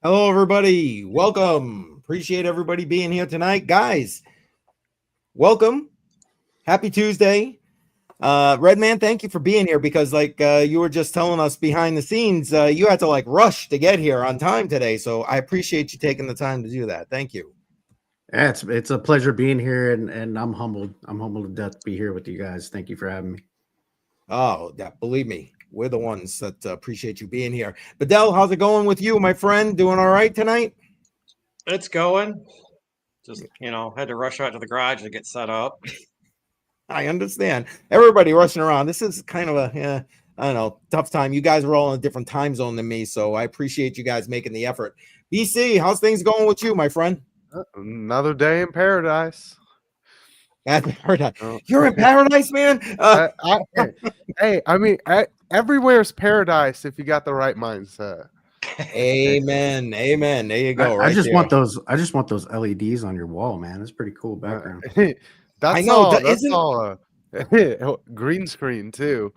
Hello, everybody. Welcome. Appreciate everybody being here tonight. Guys, welcome. Happy Tuesday. RedMan, thank you for being here because you were just telling us behind the scenes, you had to rush to get here on time today. So I appreciate you taking the time to do that. Thank you. Yeah, it's a pleasure being here, and I'm humbled. I'm humbled to death to be here with you guys. Thank you for having me. Oh, yeah, believe me, we're the ones that appreciate you being here. Badel, how's it going with you, my friend? Doing all right tonight? It's going. Just, had to rush out to the garage to get set up. I understand. Everybody rushing around. This is kind of a, I don't know, tough time. You guys are all in a different time zone than me, so I appreciate you guys making the effort. BC, how's things going with you, my friend? Another day in paradise. At paradise. You're in paradise, man. Hey, I mean, everywhere's paradise if you got the right mindset. Amen. Amen. There you go. I just want those. I just want those LEDs on your wall, man. That's pretty cool background. That's all green screen too.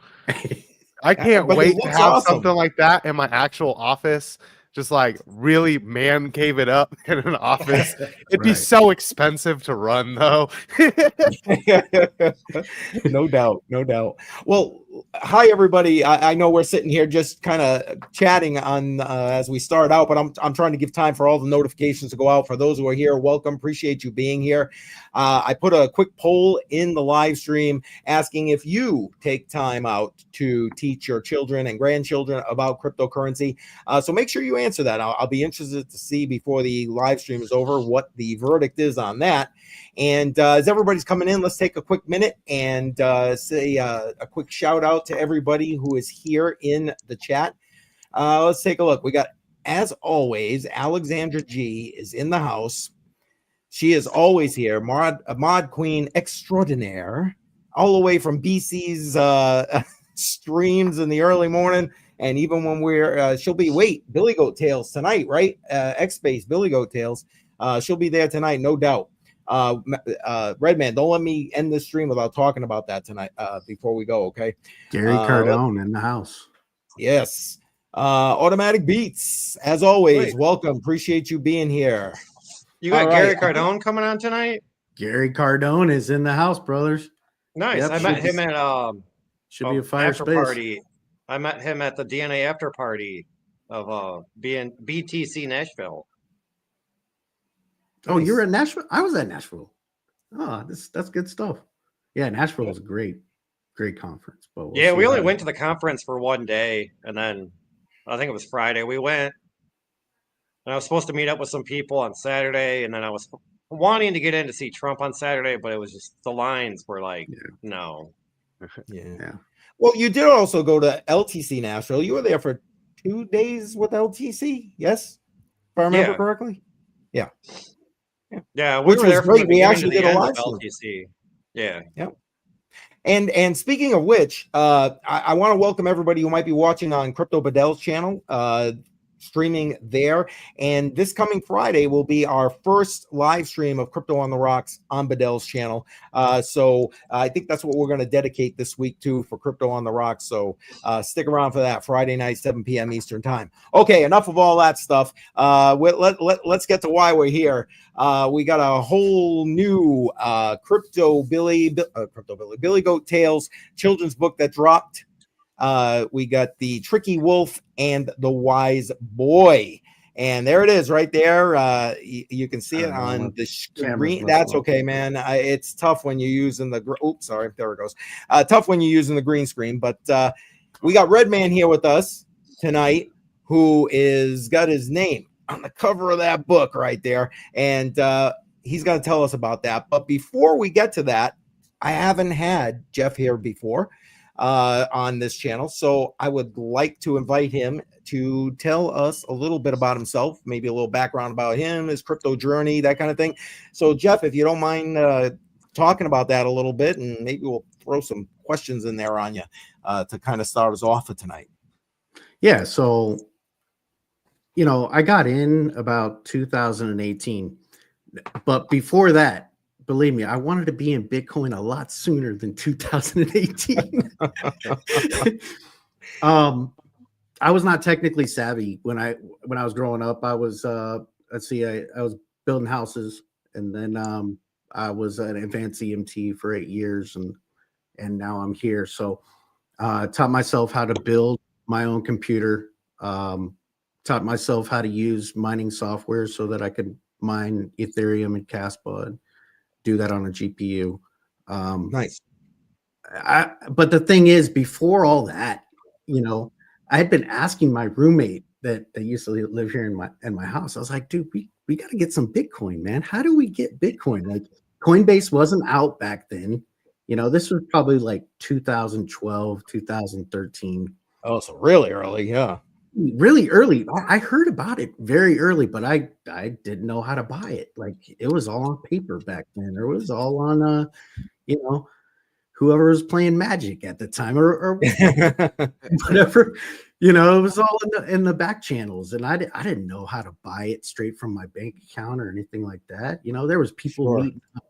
I can't wait to have something like that in my actual office. Just really man cave it up in an office. It'd be so expensive to run though. No doubt. No doubt. Well, hi everybody. I know we're sitting here just kind of chatting on as we start out, but I'm trying to give time for all the notifications to go out. For those who are here, welcome. Appreciate you being here. I put a quick poll in the live stream asking if you take time out to teach your children and grandchildren about cryptocurrency. So make sure you answer that. I'll be interested to see before the live stream is over what the verdict is on that. And as everybody's coming in, let's take a quick minute and say a quick shout out to everybody who is here in the chat. Let's take a look. We got, as always, Alexandra G is in the house. She is always here. Mod Queen extraordinaire, all the way from BC's streams in the early morning. And even when we're, she'll be, Billy Goat Tales tonight, right? X-Space, Billy Goat Tales. She'll be there tonight, no doubt. RedMan, don't let me end this stream without talking about that tonight before we go, okay? Gary Cardone in the house. Yes. Automatic Beats, as always, welcome. Appreciate you being here. You got Gary Cardone coming on tonight? Gary Cardone is in the house, brothers. Nice. Yep, I met him at should be a fire after space party. I met him at the DNA after party of BTC Nashville. Oh, you're at Nashville? I was at Nashville. Oh, that's good stuff. Yeah, Nashville was a great conference. But yeah, we only went to the conference for one day, and then I think it was Friday. We went, and I was supposed to meet up with some people on Saturday, and then I was wanting to get in to see Trump on Saturday, but it was just the lines were no. Yeah. Well, you did also go to LTC Nashville. You were there for 2 days with LTC, yes? If I remember correctly? Yeah. Yeah, we were there great. We actually did a live LTC. Yeah. Yep. And speaking of which, I want to welcome everybody who might be watching on Crypto Badel's channel, streaming there. And this coming Friday will be our first live stream of Crypto on the Rocks on Badel's channel. So I think that's what we're going to dedicate this week to for Crypto on the Rocks. So stick around for that Friday night, 7 p.m. Eastern time. Okay, enough of all that stuff. Let's get to why we're here. We got a whole new Billy Goat Tales children's book that dropped. We got the Tricky Wolf and the Wise Boy, and there it is right there. You can see it on the screen. That's okay, man. It's tough when you're using the oops, sorry, there it goes. Tough when you're using the green screen, but we got RedMan here with us tonight, who is got his name on the cover of that book right there, and he's going to tell us about that. But before we get to that, I haven't had Jeff here before on this channel, so I would like to invite him to tell us a little bit about himself, maybe a little background about him, his crypto journey, that kind of thing. So Jeff, if you don't mind talking about that a little bit, and maybe we'll throw some questions in there on you to kind of start us off for tonight. Yeah, so I got in about 2018, but before that, believe me, I wanted to be in Bitcoin a lot sooner than 2018. I was not technically savvy when I was growing up. I was let's see, I was building houses, and then I was an advanced EMT for 8 years, and now I'm here. So taught myself how to build my own computer. Taught myself how to use mining software so that I could mine Ethereum and Caspa and do that on a GPU. Nice. But the thing is, before all that, you know, I had been asking my roommate that used to live here in my house. I was like, dude, we got to get some Bitcoin, man. How do we get Bitcoin? Like, Coinbase wasn't out back then. You know, this was probably like 2012, 2013. Oh, so really early, yeah. Really early. I heard about it very early, but I didn't know how to buy it. Like, it was all on paper back then. It was all on you know, whoever was playing Magic at the time, or whatever. You know, it was all in the back channels, and I didn't know how to buy it straight from my bank account or anything like that. You know, there was people meeting up.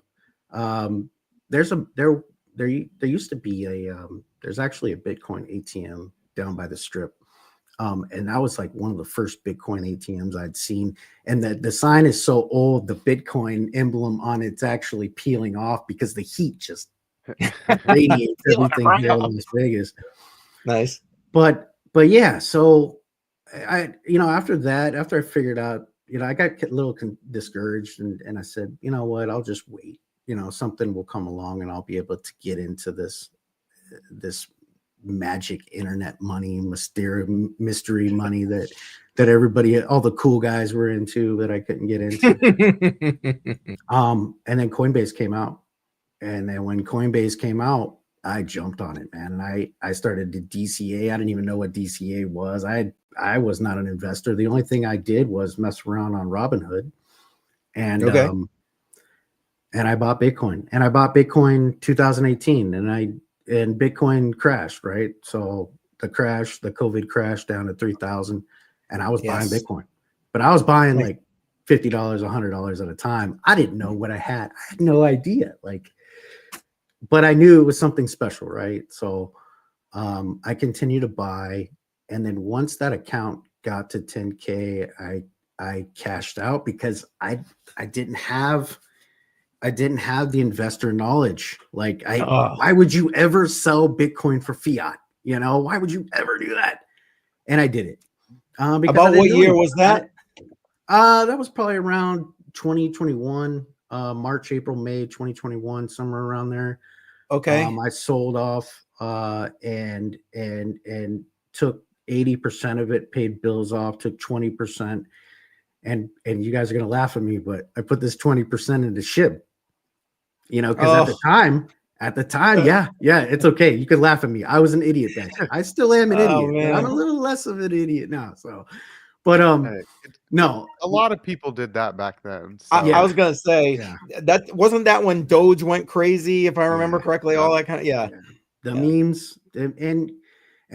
There used to be there's actually a Bitcoin ATM down by the Strip. And that was like one of the first Bitcoin ATMs I'd seen. And the sign is so old, the Bitcoin emblem on it's actually peeling off because the heat just radiates everything here in Las Vegas. Nice. But yeah, so after that, after I figured out, I got a little discouraged, and I said, you know what, I'll just wait. Something will come along and I'll be able to get into this magic internet money, mystery money that everybody, all the cool guys were into that I couldn't get into. And then Coinbase came out. And then when Coinbase came out, I jumped on it, man. And I started to DCA. I didn't even know what DCA was. I was not an investor. The only thing I did was mess around on Robinhood. And and I bought Bitcoin. And I bought Bitcoin 2018. And Bitcoin crashed, right? So the COVID crash down to 3,000, and I was buying Bitcoin, but I was buying like $50, $100 at a time. I didn't know what I had. I had no idea. But I knew it was something special, right? So I continued to buy, and then once that account got to 10K, I cashed out because I didn't have the investor knowledge. Why would you ever sell Bitcoin for fiat? Why would you ever do that? And I did it. About what year was that? That was probably around 2021, March, April, May, 2021, somewhere around there. Okay. I sold off and took 80% of it, paid bills off, took 20%. And you guys are going to laugh at me, but I put this 20% into SHIB. Because at the time, yeah, it's okay. You could laugh at me. I was an idiot then. I still am an idiot. But I'm a little less of an idiot now. So, but no, a lot of people did that back then. So. I was gonna say that wasn't that when Doge went crazy, if I remember correctly. All that kind of the memes and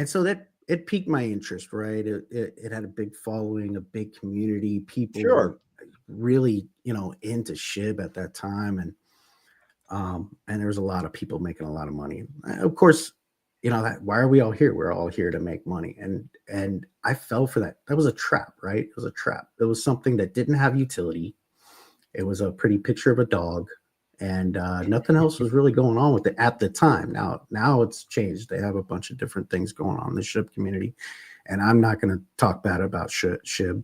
so that it piqued my interest, right? It had a big following, a big community. People were really into SHIB at that time, and there was a lot of people making a lot of money. Of course, why are we all here? We're all here to make money. And I fell for that. That was a trap, right? It was a trap. It was something that didn't have utility. It was a pretty picture of a dog, and nothing else was really going on with it at the time. Now it's changed. They have a bunch of different things going on in the SHIB community, and I'm not going to talk bad about SHIB.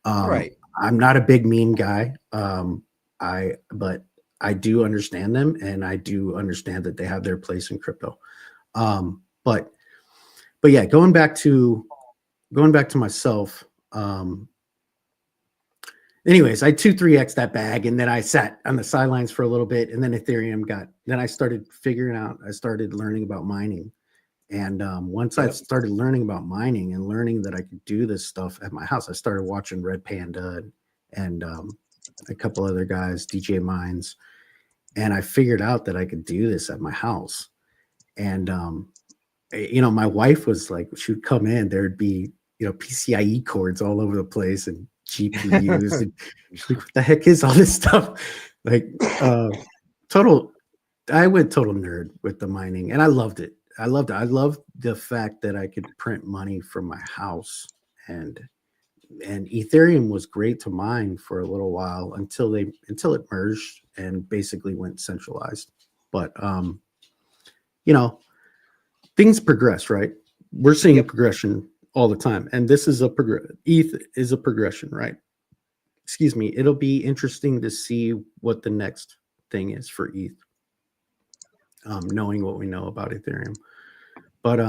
Right. I'm not a big meme guy. But I do understand them, and I do understand that they have their place in crypto. But yeah, going back to myself. Anyways, I 2-3x that bag, and then I sat on the sidelines for a little bit, and then Ethereum then I started learning about mining. And once I started learning about mining and learning that I could do this stuff at my house, I started watching Red Panda and a couple other guys, DJ Mines. And I figured out that I could do this at my house. And, my wife was like, she would come in, there'd be, PCIe cords all over the place and GPUs. And she's like, what the heck is all this stuff? I went total nerd with the mining, and I loved it. I loved it. I loved the fact that I could print money from my house, and Ethereum was great to mine for a little while until it merged and basically went centralized. But you know, things progress, right? We're seeing progression all the time, and this is ETH is a progression, right? Excuse me. It'll be interesting to see what the next thing is for ETH, knowing what we know about Ethereum. But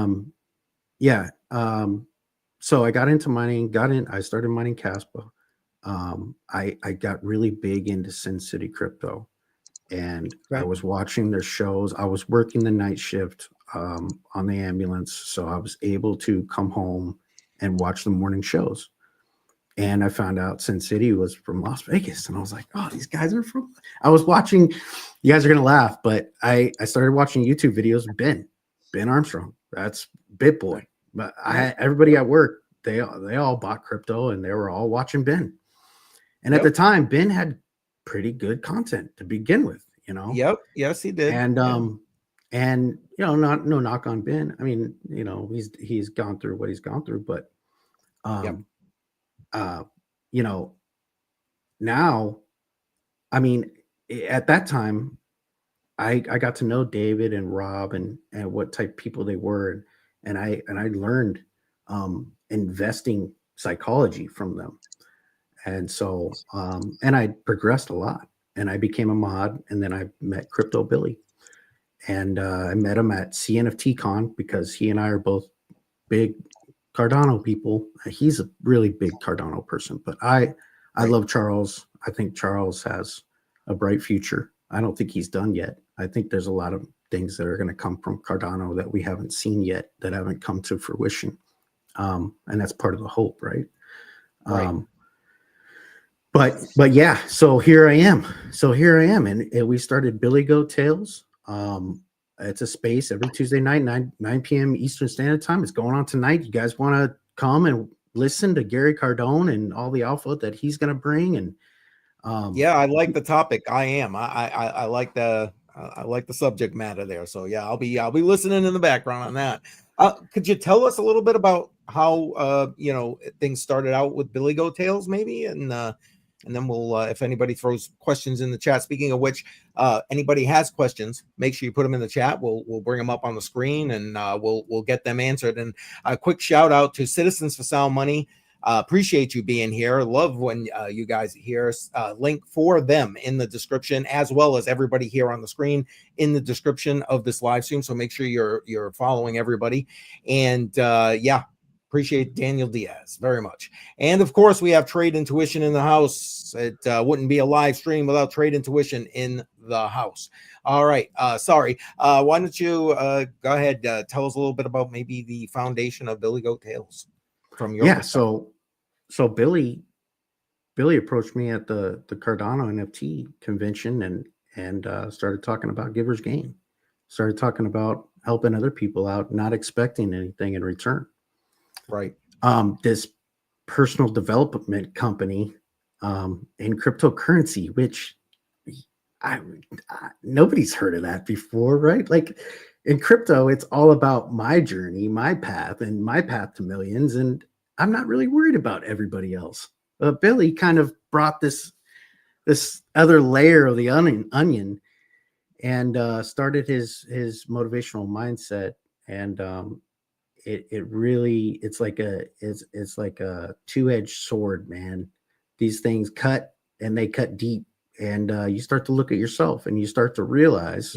yeah. So I got into mining. I started mining Caspa. I got really big into Sin City Crypto, and I was watching their shows. I was working the night shift on the ambulance, so I was able to come home and watch the morning shows. And I found out Sin City was from Las Vegas, and I was like, "Oh, these guys are from." I was watching. You guys are gonna laugh, but I started watching YouTube videos of Ben Armstrong. That's BitBoy. But everybody at work, they all bought crypto, and they were all watching Ben. And at the time, Ben had pretty good content to begin with, you know. Yes, he did. And and you know, no knock on Ben. I mean, you know, he's gone through what he's gone through, but you know, now, I mean, at that time, I got to know David and Rob and what type of people they were, and I learned investing psychology from them. And so and I progressed a lot, and I became a mod, and then I met Crypto Billy, and I met him at CNFT Con because he and I are both big Cardano people. He's a really big Cardano person, but I love Charles. I think Charles has a bright future. I don't think he's done yet. I think there's a lot of things that are going to come from Cardano that we haven't seen yet, that haven't come to fruition. And that's part of the hope, right? But yeah, so here I am. And we started Billy Goat Tales. It's a space every Tuesday night, 9 p.m. Eastern Standard Time. It's going on tonight. You guys want to come and listen to Gary Cardone and all the alpha that he's going to bring? And yeah, I like the topic. I like the subject matter there. So yeah, I'll be listening in the background on that. Could you tell us a little bit about how you know, things started out with Billy Goat Tales, maybe, and then we'll if anybody throws questions in the chat. Speaking of which, anybody has questions, make sure you put them in the chat. We'll bring them up on the screen, and we'll get them answered. And a quick shout out to Citizens for Sound Money. Appreciate you being here. Love when you guys are here. Link for them in the description, as well as everybody here on the screen in the description of this live stream. So make sure you're following everybody. And yeah, appreciate Daniel Diaz very much. And of course, we have Trade Intuition in the house. It wouldn't be a live stream without Trade Intuition in the house. All right. Sorry. Why don't you go ahead, tell us a little bit about maybe the foundation of Billy Goat Tales from your perspective. So Billy approached me at the Cardano NFT convention and started talking about GiversGain. Started talking about helping other people out, not expecting anything in return. Right. This personal development company in cryptocurrency, which nobody's heard of that before, right? Like in crypto, it's all about my journey, my path, and my path to millions. And I'm not really worried about everybody else. But Billy kind of brought this other layer of the onion and started his motivational mindset. And it really, it's like a two-edged sword, man. These things cut, and they cut deep. And you start to look at yourself, and you start to realize,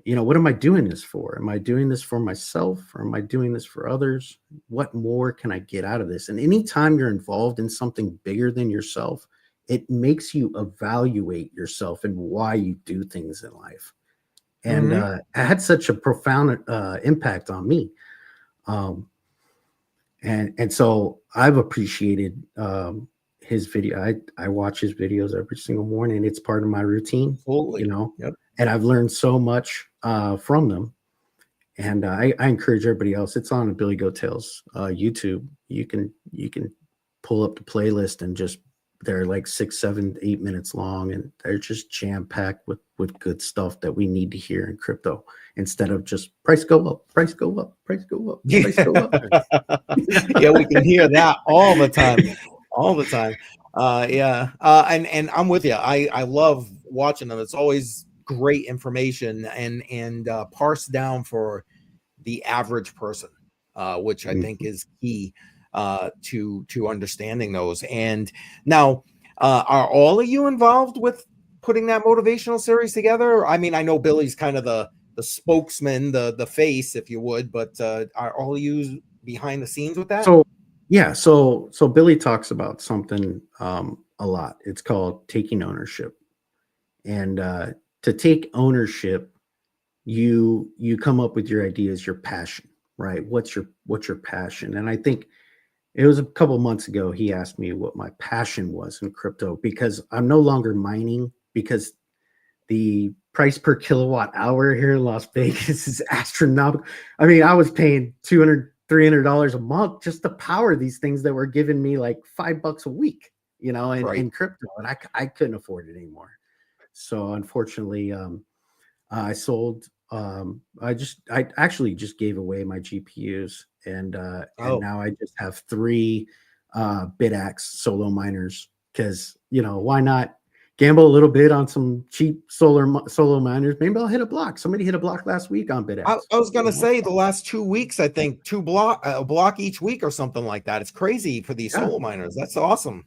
you know, what am I doing this for? Am I doing this for myself, or am I doing this for others? What more can I get out of this? And anytime you're involved in something bigger than yourself, it makes you evaluate yourself and why you do things in life. And it had such a profound impact on me. And so I've appreciated his video. I watch his videos every single morning. It's part of my routine, you know. Yep. And I've learned so much from them. And I encourage everybody else. It's on Billy Goat Tales YouTube. You can pull up the playlist and just they're like 6, 7, 8 minutes long, and they're just jam packed with good stuff that we need to hear in crypto, instead of just price go up, price go up, price go up, price go up. Yeah, we can hear that all the time, all the time. And I'm with you. I love watching them. It's always great information and parsed down for the average person, which I think is key to understanding those. And now, are all of you involved with putting that motivational series together? I mean, I know Billy's kind of the spokesman, the face, if you would, but are all of you behind the scenes with that? So yeah, so Billy talks about something a lot. It's called taking ownership. And to take ownership, you come up with your ideas, your passion, right? What's your passion? And I think it was a couple months ago he asked me what my passion was in crypto, because I'm no longer mining, because the price per kilowatt hour here in Las Vegas is astronomical. I mean, I was paying $200, $300 a month just to power these things that were giving me like $5 a week, in crypto, and I couldn't afford it anymore. So unfortunately, I sold. I actually just gave away my GPUs, and now I just have 3 BitAxe solo miners, because why not gamble a little bit on some cheap solo miners? Maybe I'll hit a block. Somebody hit a block last week on BitAxe. I was gonna say the last 2 weeks, I think a block each week or something like that. It's crazy for these solo miners. That's awesome.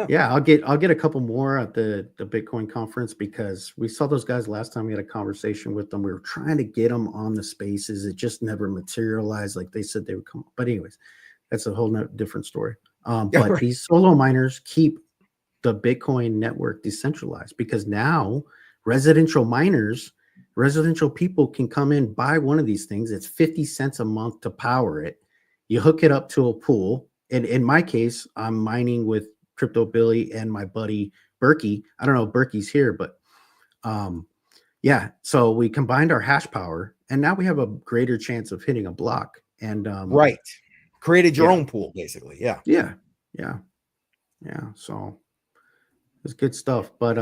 Yeah, I'll get a couple more at the Bitcoin conference, because we saw those guys last time. We had a conversation with them. We were trying to get them on the spaces. It just never materialized like they said they would come. But anyways, that's a whole different story. But these solo miners keep the Bitcoin network decentralized, because now residential people can come in, buy one of these things. It's 50 cents a month to power it. You hook it up to a pool. And in my case, I'm mining with Crypto Billy and my buddy Berkey. I don't know if Berkey's here, but yeah. So we combined our hash power, and now we have a greater chance of hitting a block. And created your own pool, basically. Yeah. So it's good stuff. But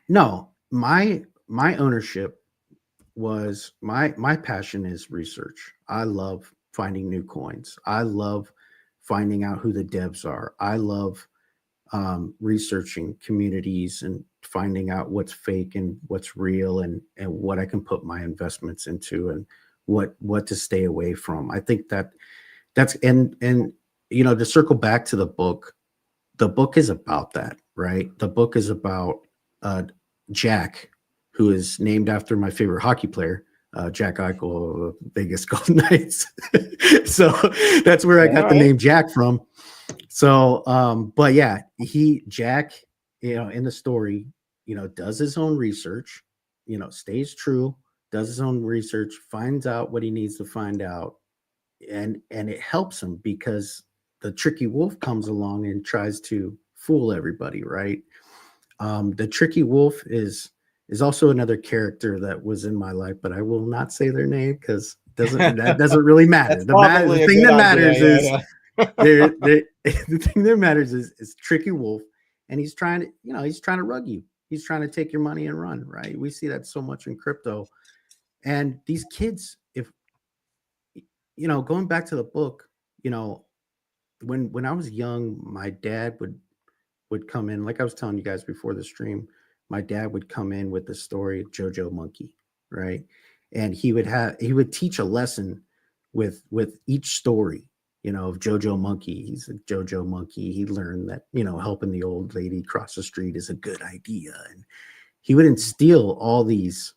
no, my ownership was my passion is research. I love finding new coins. I love finding out who the devs are. I love researching communities and finding out what's fake and what's real, and what I can put my investments into, and what to stay away from. I think that's and to circle back to the book is about that, right? The book is about Jack, who is named after my favorite hockey player, Jack Eichel, Vegas Golden Knights. So that's where I got the name Jack from. So, but yeah, Jack, in the story, does his own research, stays true, does his own research, finds out what he needs to find out. And it helps him, because the tricky wolf comes along and tries to fool everybody, right? The tricky wolf is also another character that was in my life, but I will not say their name, because that doesn't really matter. The thing that matters is the thing that matters is Tricky Wolf, and he's trying to rug you. He's trying to take your money and run, right? We see that so much in crypto. And these kids, if going back to the book, when I was young, my dad would come in, like I was telling you guys before the stream, my dad would come in with the story of Jojo Monkey, right? And he would teach a lesson with each story, of Jojo Monkey. He's a Jojo Monkey. He learned that, helping the old lady cross the street is a good idea. And he would instill all these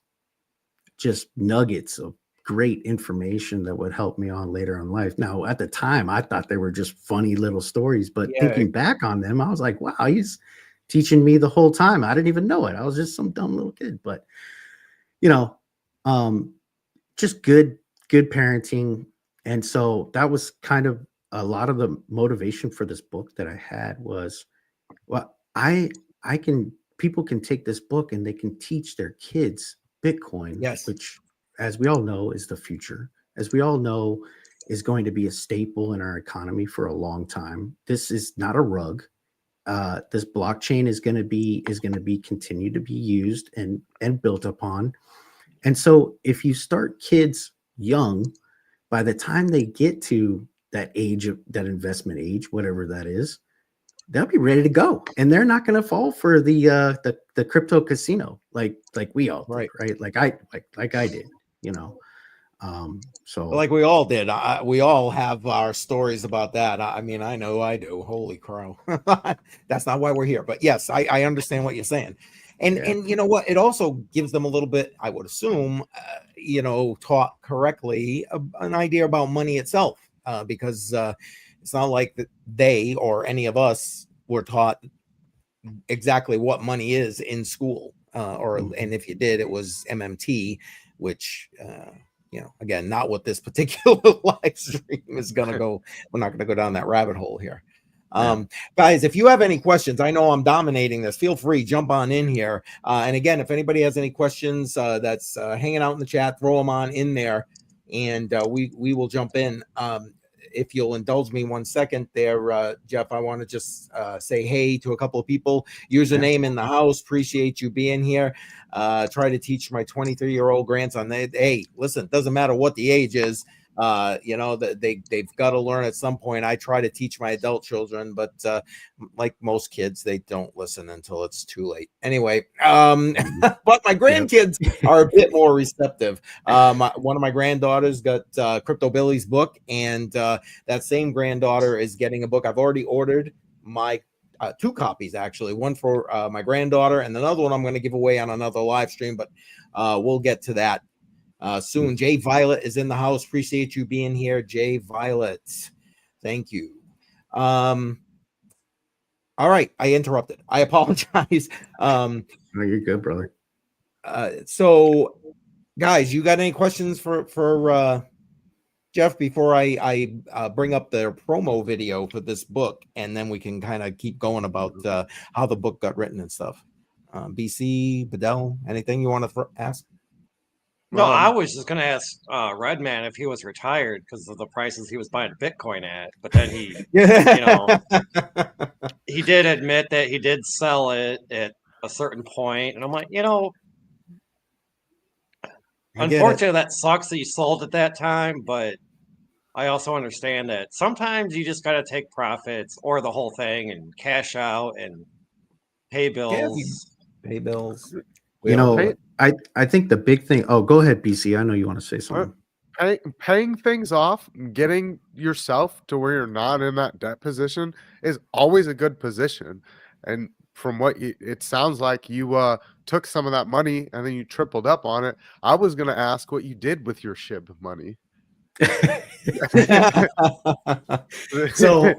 just nuggets of great information that would help me on later in life. Now, at the time, I thought they were just funny little stories, but thinking back on them, I was like, wow, he's teaching me the whole time. I didn't even know it. I was just some dumb little kid, but just good parenting. And so that was kind of a lot of the motivation for this book that I had was, well, people can take this book and they can teach their kids Bitcoin, which, as we all know, is the future. As we all know, is going to be a staple in our economy for a long time. This is not a rug. this blockchain is going to be continued to be used and built upon. And so if you start kids young, by the time they get to that age of that investment age, whatever that is, they'll be ready to go, and they're not going to fall for the crypto casino like we all did, right? Like I did, so like we all did. We all have our stories about that. I mean, I know I do. Holy crow. That's not why we're here. But yes, I understand what you're saying. And you know what? It also gives them a little bit, I would assume, taught correctly, an idea about money itself, because it's not like that they or any of us were taught exactly what money is in school, and if you did, it was MMT, which again, not what this particular live stream is gonna go. We're not gonna go down that rabbit hole here. Guys, if you have any questions, I know I'm dominating this, feel free, jump on in here, and again, if anybody has any questions that's hanging out in the chat, throw them on in there, and we will jump in. If you'll indulge me 1 second there, Jeff, I want to just say hey to a couple of people. Username in the house, appreciate you being here. Try to teach my 23-year-old grandson. Hey, listen, doesn't matter what the age is. They've got to learn at some point. I try to teach my adult children, but like most kids, they don't listen until it's too late. Anyway, but my grandkids are a bit more receptive. One of my granddaughters got Crypto Billy's book, and that same granddaughter is getting a book. I've already ordered my 2 copies, actually, one for my granddaughter and another one I'm going to give away on another live stream, but we'll get to that soon. Jay Violet is in the house. Appreciate you being here, Jay Violet. Thank you. All right, I interrupted. I apologize. No, you're good, brother. So, guys, you got any questions for Jeff before I bring up the promo video for this book, and then we can kind of keep going about how the book got written and stuff. BC, Badel, anything you want to ask? No, I was just going to ask RedMan if he was retired because of the prices he was buying Bitcoin at. But then he, he did admit that he did sell it at a certain point. And I'm like, unfortunately, that sucks that you sold at that time. But I also understand that sometimes you just got to take profits or the whole thing and cash out and pay bills. Pay bills. I think the big thing. Oh, go ahead, BC. I know you want to say something. Paying things off, getting yourself to where you're not in that debt position is always a good position. And from what it sounds like, you took some of that money and then you tripled up on it. I was going to ask what you did with your SHIB money. So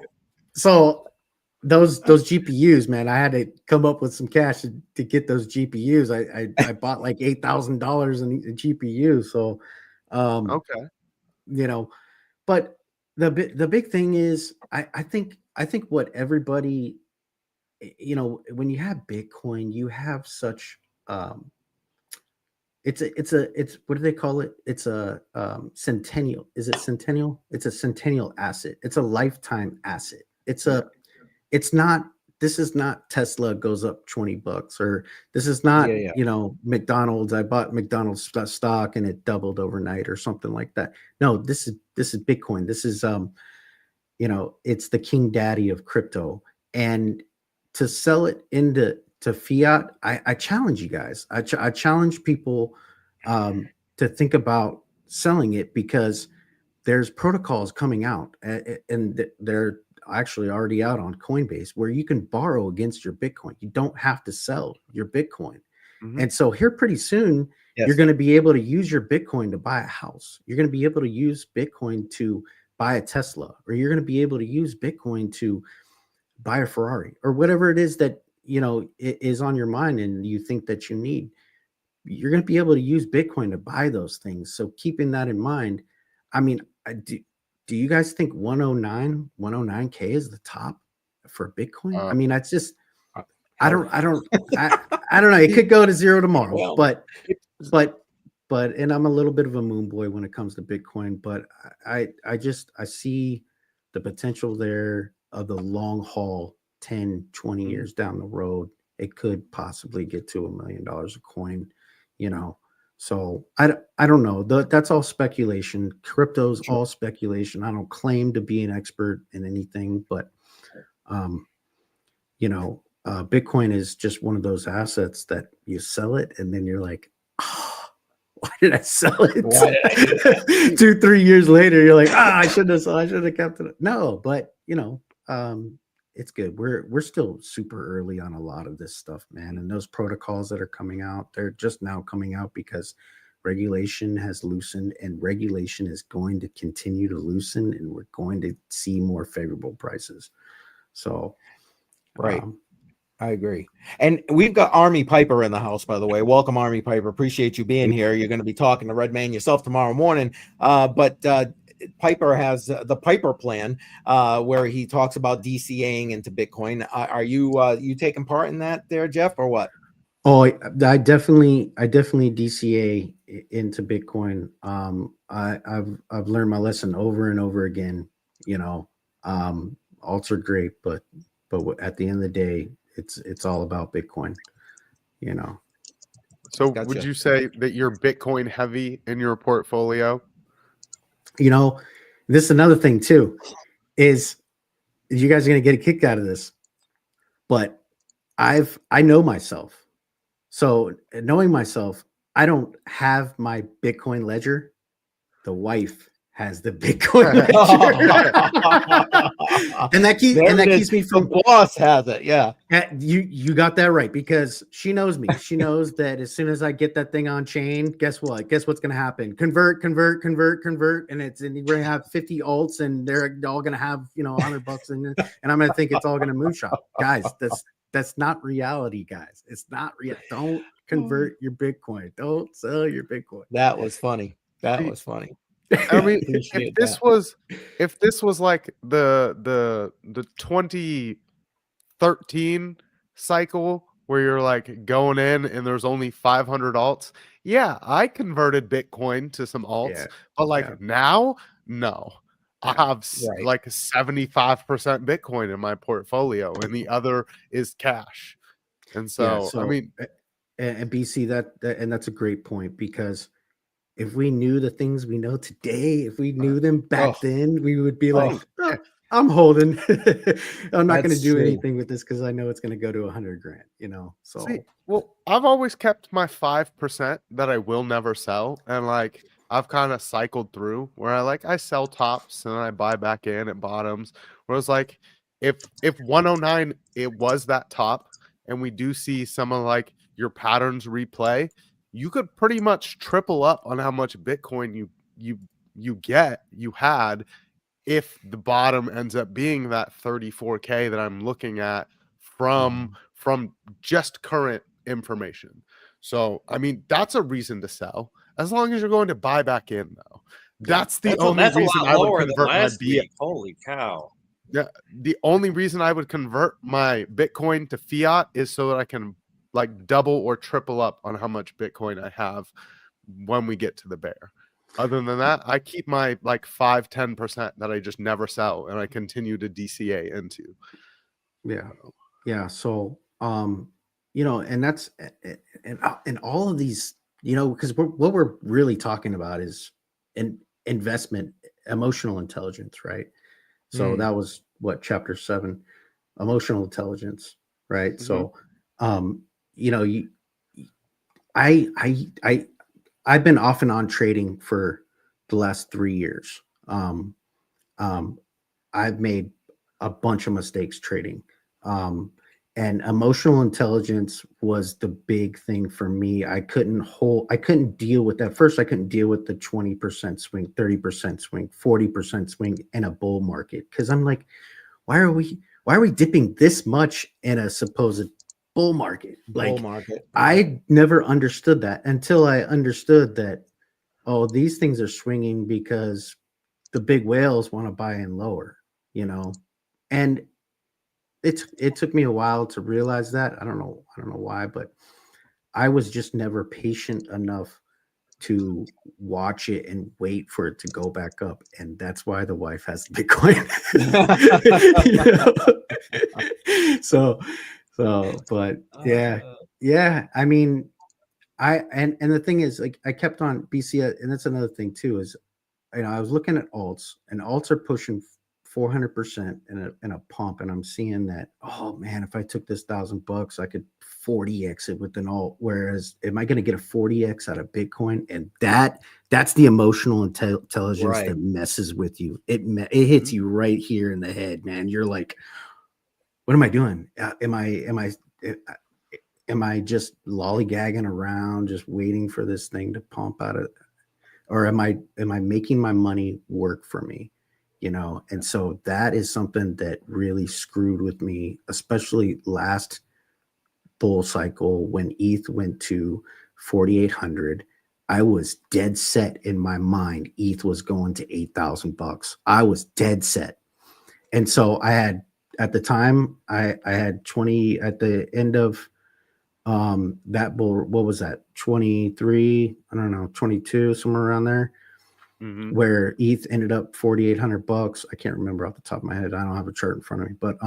those GPUs, man, I had to come up with some cash to get those GPUs. I bought like $8,000 in GPUs. So, okay, but the big thing is, I think what everybody, when you have Bitcoin, you have such, it's what do they call it? It's a centennial. Is it centennial? It's a centennial asset. It's a lifetime asset. This is not Tesla goes up $20, or this is not, McDonald's. I bought McDonald's stock and it doubled overnight or something like that. No, this is Bitcoin. This is, it's the king daddy of crypto, and to sell it into fiat, I challenge you guys. I challenge people to think about selling it, because there's protocols coming out, and they're actually already out on Coinbase, where you can borrow against your Bitcoin. You don't have to sell your Bitcoin. Mm-hmm. And so here pretty soon, you're going to be able to use your Bitcoin to buy a house. You're going to be able to use Bitcoin to buy a Tesla, or you're going to be able to use Bitcoin to buy a Ferrari, or whatever it is that, it is on your mind and you think that you need. You're going to be able to use Bitcoin to buy those things. So keeping that in mind, I mean, do you guys think 109K is the top for Bitcoin? I mean, that's just, I don't know. It could go to zero tomorrow, but, and I'm a little bit of a moon boy when it comes to Bitcoin, but I see the potential there of the long haul 10, 20 years down the road, it could possibly get to $1 million a coin, you know. So I don't know. That's all speculation. Crypto's all speculation. I don't claim to be an expert in anything, but you know, Bitcoin is just one of those assets that you sell it and then you're like, oh, why did I sell it? 2-3 years later, you're like, I should have kept it. No, but you know, it's good. We're still super early on a lot of this stuff, man. And those protocols that are coming out, they're just now coming out because regulation has loosened, and regulation is going to continue to loosen, and we're going to see more favorable prices. So, right. I agree. And we've got Army Piper in the house, by the way. Welcome, Army Piper. Appreciate you being here. You're going to be talking to RedMan yourself tomorrow morning. But Piper has the Piper plan, where he talks about DCAing into Bitcoin. Are you taking part in that there, Jeff, or what? Oh, I definitely DCA into Bitcoin. I've learned my lesson over and over again. You know, alts are great, but at the end of the day, it's all about Bitcoin, you know. So would you say that you're Bitcoin heavy in your portfolio? You know, this is another thing too, is you guys are going to get a kick out of this, but I know myself. So knowing myself, I don't have my Bitcoin ledger. The wife has the Bitcoin ledger. and that keeps me from, the boss has it. Yeah. You got that right, because she knows me. She knows that as soon as I get that thing on chain, guess what? Guess what's going to happen? Convert. And we're going to have 50 alts, and they're all going to have, you know, $100 and I'm going to think it's all going to moonshot. Guys, that's not reality, guys. It's not real. Don't convert your Bitcoin. Don't sell your Bitcoin. That was funny. That was funny. I mean, if this was like the 2013 cycle where you're like going in and there's only 500 alts, yeah, I converted Bitcoin to some alts, but like now, no. I have like 75% Bitcoin in my portfolio, and the other is cash. And so I mean, and BC, that's a great point, because if we knew the things we know today, if we knew them back then, we would be like, I'm holding. I'm not going to do anything with this because I know it's going to go to $100,000, you know? So, well, I've always kept my 5% that I will never sell. And like, I've kind of cycled through where I sell tops and then I buy back in at bottoms. Whereas like, if 109, it was that top, and we do see some of like your patterns replay, you could pretty much triple up on how much Bitcoin you had if the bottom ends up being that 34K that I'm looking at from just current information. So I mean, that's a reason to sell, as long as you're going to buy back in, though. That's the only reason I would convert my BTC. Holy cow. Yeah, the only reason I would convert my Bitcoin to fiat is so that I can like double or triple up on how much Bitcoin I have when we get to the bear. Other than that, I keep my like 5-10% that I just never sell, and I continue to DCA into. Yeah. So, you know, and that's, and all of these, you know, because what we're really talking about is an investment, emotional intelligence, right? So that was what, chapter 7, emotional intelligence, right? So, you know, I've been off and on trading for the last 3 years. I've made a bunch of mistakes trading. And emotional intelligence was the big thing for me. I couldn't deal with that. First, I couldn't deal with the 20% swing, 30% swing, 40% swing in a bull market. Cause I'm like, why are we dipping this much in a supposed bull market? Like, I never understood that until I understood that, oh, these things are swinging because the big whales want to buy in lower, you know? And it took me a while to realize that. I don't know why, but I was just never patient enough to watch it and wait for it to go back up. And that's why the wife has Bitcoin. You know? But yeah. I mean, and the thing is, like, I kept on BC, and that's another thing too, is, I was looking at alts, and alts are pushing 400% in a pump, and I'm seeing that, oh man, if I took this $1,000, I could 40x it with an alt. Whereas, am I going to get a 40x out of Bitcoin? And that's the emotional intelligence that messes with you. It hits you right here in the head, man. You're like, what am I doing? Am I just lollygagging around, just waiting for this thing to pump out of, or am I making my money work for me? And so that is something that really screwed with me, especially last bull cycle when ETH went to 4,800. I was dead set in my mind ETH was going to $8,000. I was dead set. And so I had, at the time, I had 20 at the end of that bull. What was that? 23, I don't know, 22, somewhere around there. Where ETH ended up $4,800. I can't remember off the top of my head. I don't have a chart in front of me, but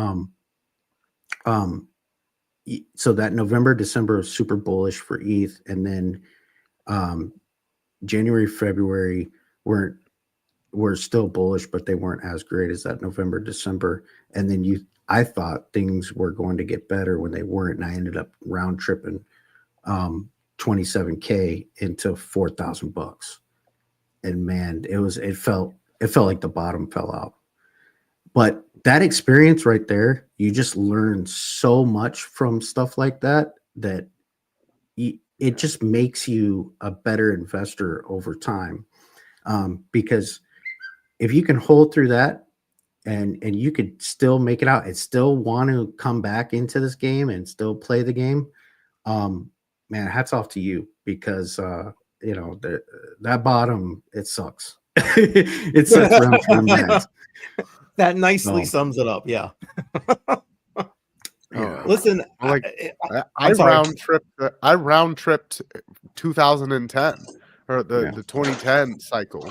so that November, December was super bullish for ETH, and then January, February were still bullish, but they weren't as great as that November, December. And then I thought things were going to get better when they weren't, and I ended up round tripping 27K into $4,000. And man, it felt like the bottom fell out. But that experience right there, you just learn so much from stuff like that it just makes you a better investor over time. Because if you can hold through that and you could still make it out and still want to come back into this game and still play the game, man, hats off to you, because that bottom, it sucks. It sucks round for max. That nicely sums it up. Yeah. Listen, I round tripped 2010 or the 2010 cycle.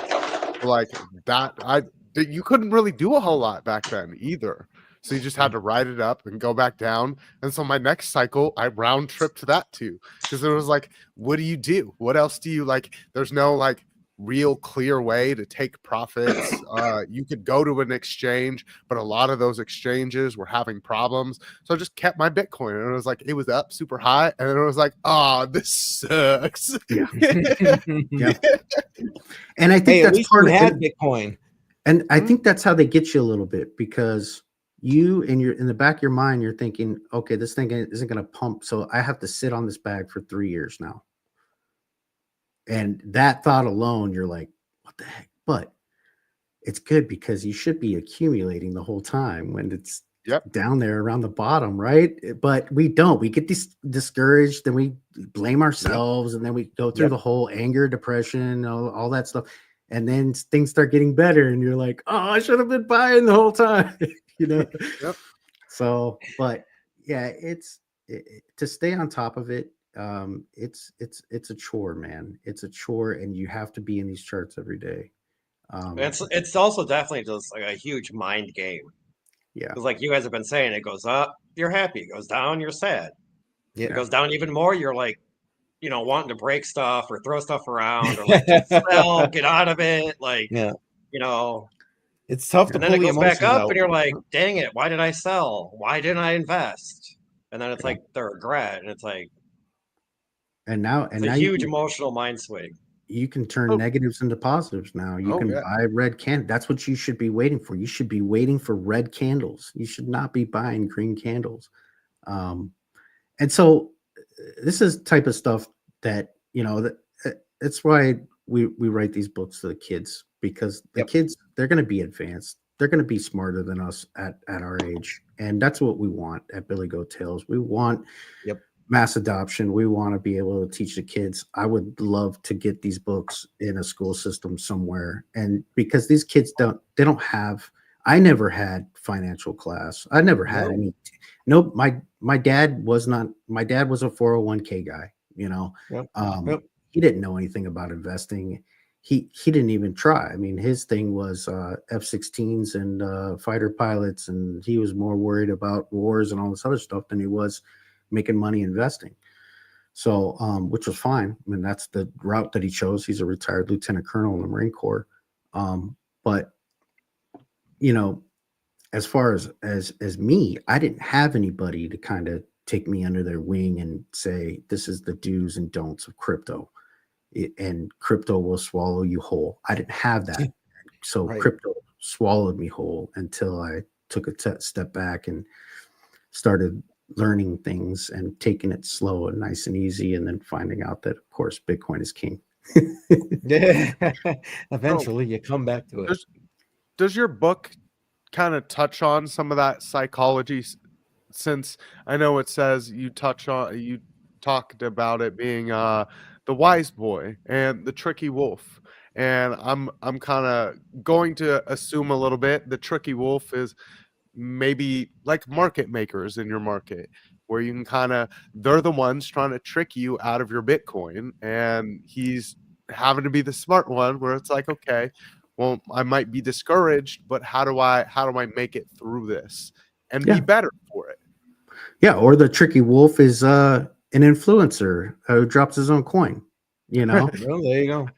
Like that, you couldn't really do a whole lot back then either. So you just had to ride it up and go back down. And so my next cycle, I round tripped that too, because it was like, what do you do? What else do you like? There's no like real clear way to take profits. You could go to an exchange, but a lot of those exchanges were having problems. So I just kept my Bitcoin, and it was like, it was up super high, and then it was like, oh, this sucks. Yeah. And I think that's part of Bitcoin. And I think that's how they get you a little bit, because you in the back of your mind, you're thinking, okay, this thing isn't going to pump, so I have to sit on this bag for 3 years now. And that thought alone, you're like, what the heck? But it's good, because you should be accumulating the whole time when it's down there around the bottom, right? But we don't. We get discouraged, then we blame ourselves, and then we go through the whole anger, depression, all that stuff. And then things start getting better, and you're like, oh, I should have been buying the whole time. So, but yeah, to stay on top of it. It's a chore, man. It's a chore, and you have to be in these charts every day. It's also definitely just like a huge mind game. Yeah, because like you guys have been saying, it goes up, you're happy. It goes down, you're sad. Yeah. It goes down even more, you're like, wanting to break stuff or throw stuff around, or like just sell, get out of it. Like, it's tough to and then pull it goes back up, out. and you're like, dang it, why did I sell? Why didn't I invest? And then it's like the regret, and it's like, and now it's a huge emotional mind swing. You can turn negatives into positives now. You can buy red candle. That's what you should be waiting for. You should be waiting for red candles. You should not be buying green candles. And so this is type of stuff that, that's why we write these books to the kids, because the kids, they're going to be advanced. They're going to be smarter than us at our age. And that's what we want at Billy Goat Tales. We want mass adoption. We want to be able to teach the kids. I would love to get these books in a school system somewhere. And because these kids don't have, I never had financial class. I never had any. Nope. My dad was a 401k guy, He didn't know anything about investing. he didn't even try. I mean, his thing was F-16s and fighter pilots, and he was more worried about wars and all this other stuff than he was making money investing. So, which was fine. I mean, that's the route that he chose. He's a retired lieutenant colonel in the Marine Corps. But you know, as far as me, I didn't have anybody to kind of take me under their wing and say, this is the do's and don'ts of crypto. And crypto will swallow you whole. I didn't have that. So crypto swallowed me whole until I took a step back and started learning things and taking it slow and nice and easy, and then finding out that, of course, Bitcoin is king. Yeah. Eventually you come back to it. Does your book kind of touch on some of that psychology, since I know it says you talked about it being the wise boy and the tricky wolf, and I'm kind of going to assume a little bit the tricky wolf is maybe like market makers in your market, where you can they're the ones trying to trick you out of your Bitcoin, and he's having to be the smart one where it's like, okay, well, I might be discouraged, but how do I make it through this and be better for it? Yeah, or the tricky wolf is an influencer who drops his own coin. You know, well, there you go.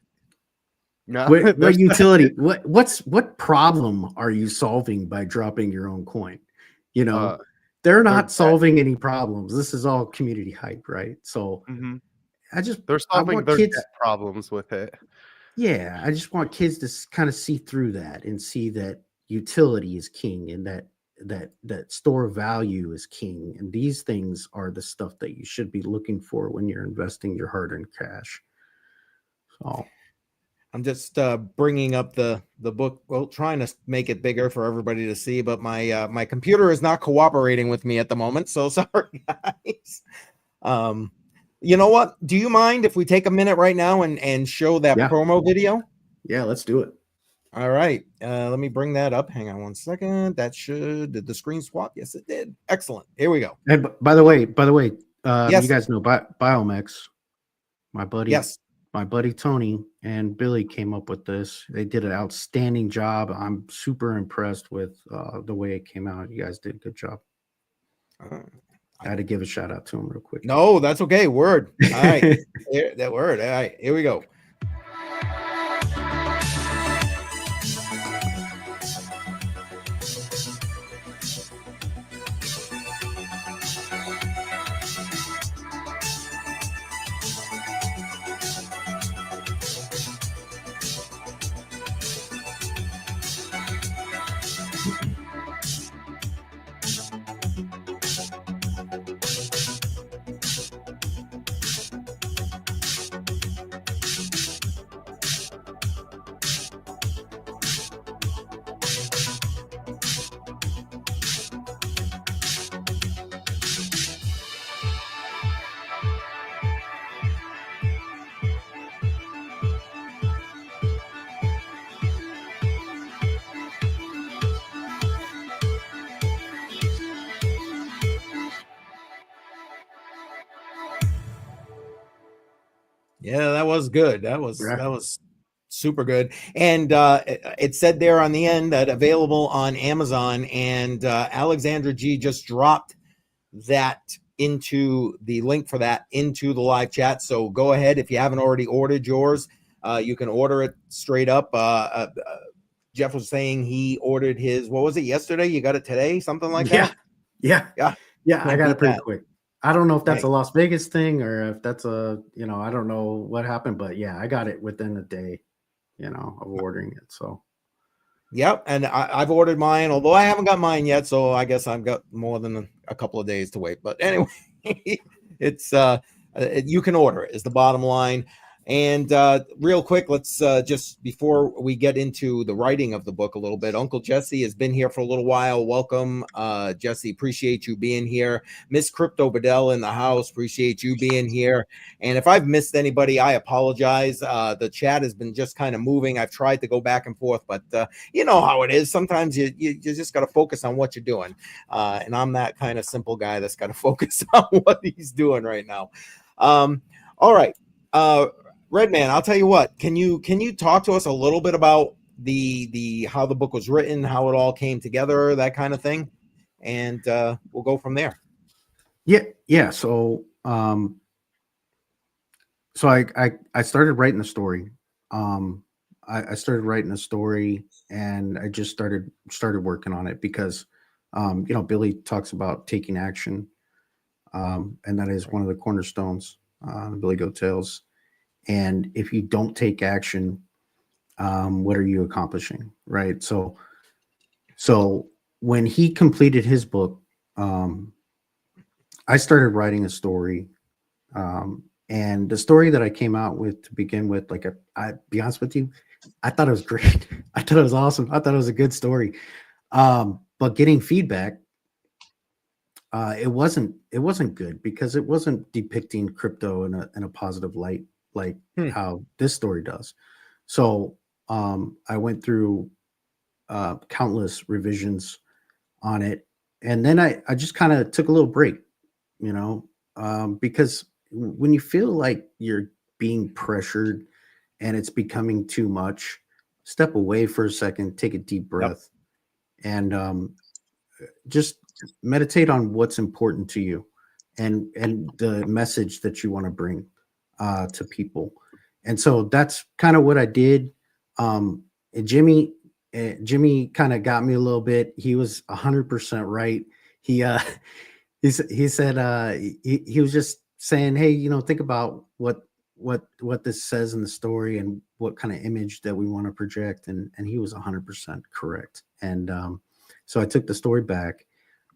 No, what utility? What problem are you solving by dropping your own coin? You know, they're not solving any problems. This is all community hype, right? So they're solving their debt problems with it. Yeah, I just want kids to kind of see through that and see that utility is king, and that store value is king, and these things are the stuff that you should be looking for when you're investing your hard-earned cash. So I'm just bringing up the book, well, trying to make it bigger for everybody to see, but my computer is not cooperating with me at the moment, so sorry, guys. You know what? Do you mind if we take a minute right now and show that promo video? Yeah, let's do it. All right. Let me bring that up. Hang on one second. Did the screen swap? Yes, it did. Excellent. Here we go. And by the way, yes. You guys know Biomex, my buddy. Yes. My buddy Tony and Billy came up with this. They did an outstanding job. I'm super impressed with the way it came out. You guys did a good job. I had to give a shout out to him real quick. No, that's okay. Word. All right. That word. All right. Here we go. Yeah, that was good. That was super good. And it said there on the end that available on Amazon, and Alexandra G just dropped that into the link for that into the live chat. So go ahead. If you haven't already ordered yours, you can order it straight up. Jeff was saying he ordered his, what was it, yesterday? You got it today? Something like that? Yeah. I got it pretty quick. I don't know if that's a Las Vegas thing or if that's I don't know what happened, but yeah, I got it within a day, of ordering it. So, yep. And I've ordered mine, although I haven't got mine yet. So I guess I've got more than a couple of days to wait. But anyway, it's you can order it is the bottom line. And real quick, let's just before we get into the writing of the book a little bit, Uncle Jesse has been here for a little while. Welcome, Jesse. Appreciate you being here. Miss Crypto Badel in the house. Appreciate you being here. And if I've missed anybody, I apologize. The chat has been just kind of moving. I've tried to go back and forth, but you know how it is. Sometimes you just got to focus on what you're doing. And I'm that kind of simple guy that's got to focus on what he's doing right now. All right. RedMan, I'll tell you what. Can you talk to us a little bit about the how the book was written, how it all came together, that kind of thing, and we'll go from there. Yeah. So I started writing the story. I started writing a story, and I just started working on it because Billy talks about taking action, and that is one of the cornerstones, Billy Goat Tales. And if you don't take action, what are you accomplishing, right? So when he completed his book, I started writing a story, and the story that I came out with to begin with, like I be honest with you, I thought it was great. I thought it was awesome. I thought it was a good story. But getting feedback, it wasn't good because it wasn't depicting crypto in a positive light like how this story does. So I went through countless revisions on it, and then I just kind of took a little break, because when you feel like you're being pressured and it's becoming too much, step away for a second, take a deep breath, and just meditate on what's important to you and the message that you want to bring to people. And so that's kind of what I did. And Jimmy kind of got me a little bit. He was 100% right. He said he was just saying, hey, think about what this says in the story and what kind of image that we want to project, and he was 100% correct. And so I took the story back,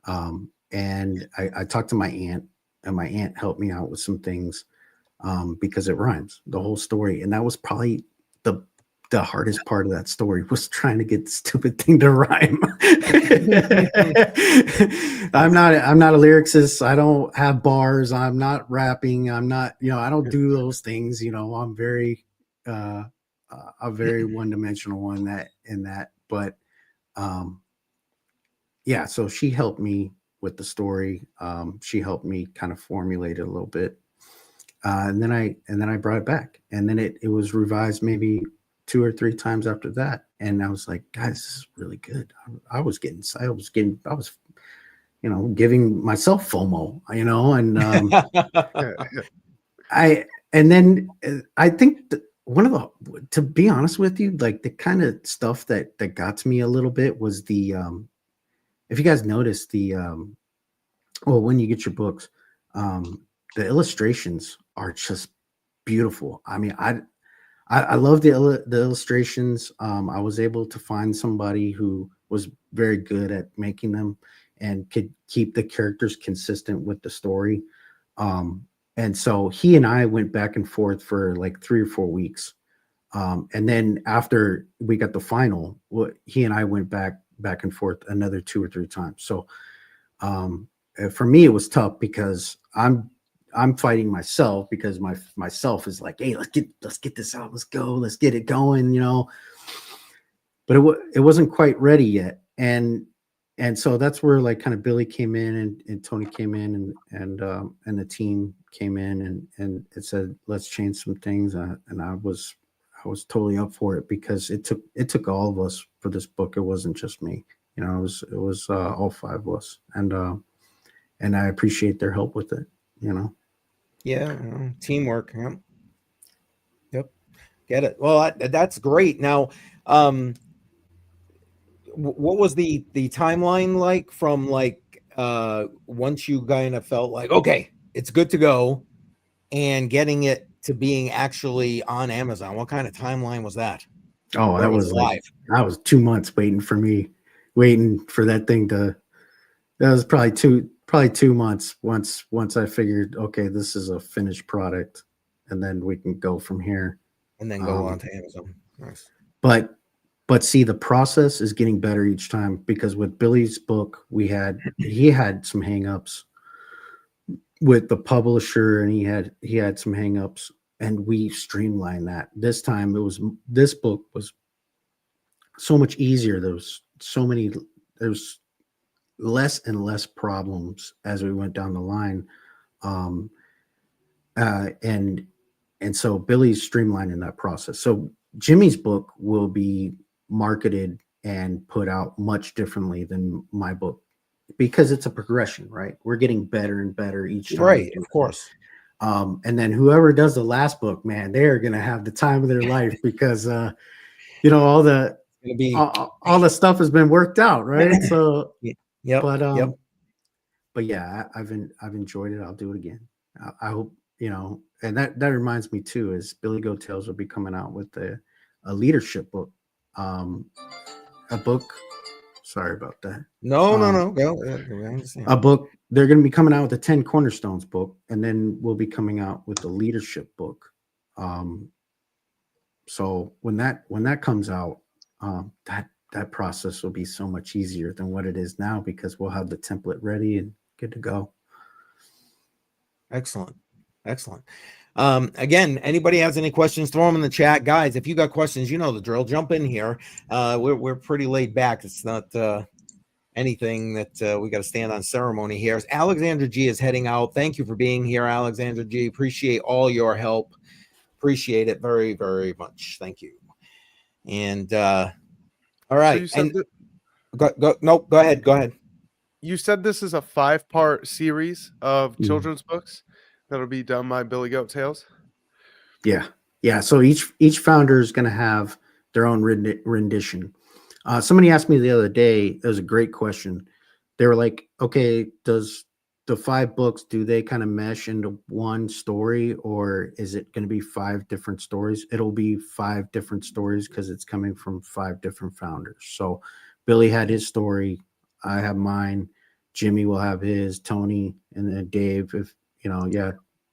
and I talked to my aunt, and my aunt helped me out with some things, because it rhymes, the whole story. And that was probably the hardest part of that story, was trying to get the stupid thing to rhyme. I'm not a lyricist. I don't have bars. I'm not rapping. I'm not, I don't do those things. I'm very a very one-dimensional one in that. But yeah, so she helped me with the story. She helped me kind of formulate it a little bit. And then I brought it back, and then it was revised maybe 2 or 3 times after that. And I was like, guys, this is really good. I was giving myself FOMO, and I think to be honest with you, like the kind of stuff that got to me a little bit was the, if you guys noticed when you get your books, the illustrations are just beautiful. I mean, I love the illustrations. I was able to find somebody who was very good at making them and could keep the characters consistent with the story. And so he and I went back and forth for like 3 or 4 weeks. And then after we got the final, he and I went back and forth another 2 or 3 times. So for me, it was tough because I'm fighting myself, because myself is like, hey, let's get this out. Let's go. Let's get it going, But it wasn't quite ready yet. And so that's where like kind of Billy came in and Tony came in and the team came in and it said, let's change some things. And I was totally up for it, because it took all of us for this book. It wasn't just me, it was all 5 of us. And I appreciate their help with it, Yeah, teamwork. Yep, get it. Well, that's great. Now, what was the timeline like from once you kind of felt like, okay, it's good to go, and getting it to being actually on Amazon? What kind of timeline was that? Oh, that was live. That was 2 months waiting for that thing to. That was probably 2 months once I figured, okay, this is a finished product, and then we can go from here. And then go on to Amazon. Nice. But see, the process is getting better each time, because with Billy's book, he had some hangups with the publisher, and he had some hangups, and we streamlined that. This time this book was so much easier. There's less and less problems as we went down the line. And And so Billy's streamlining that process. So Jimmy's book will be marketed and put out much differently than my book because it's a progression, right? We're getting better and better each time. Right, of course. And then whoever does the last book, man, they're going to have the time of their life because, all the stuff has been worked out, right? So, but yeah, I've enjoyed it. I'll do it again. I hope, and that reminds me too, is Billy Goat Tales will be coming out with a leadership book, a book. Sorry about that. No. Go. A book. They're going to be coming out with a 10 Cornerstones book, and then we'll be coming out with the leadership book. So when that comes out, that process will be so much easier than what it is now because we'll have the template ready and good to go. Excellent. Again, anybody has any questions, throw them in the chat, guys. If you got questions, you know the drill. Jump in here. We're pretty laid back. It's not anything that we got to stand on ceremony here. Alexandra G is heading out. Thank you for being here, Alexandra G. Appreciate all your help. Appreciate it very, very much. Thank you. And all right. So go ahead. You said this is a 5-part series of children's books that'll be done by Billy Goat Tales. Yeah. So each founder is going to have their own rendition. Somebody asked me the other day, it was a great question. They were like, okay, does the 5 books, do they kind of mesh into one story, or is it going to be 5 different stories? It'll be 5 different stories because it's coming from 5 different founders. So Billy had his story. I have mine. Jimmy will have his, Tony, and then Dave, if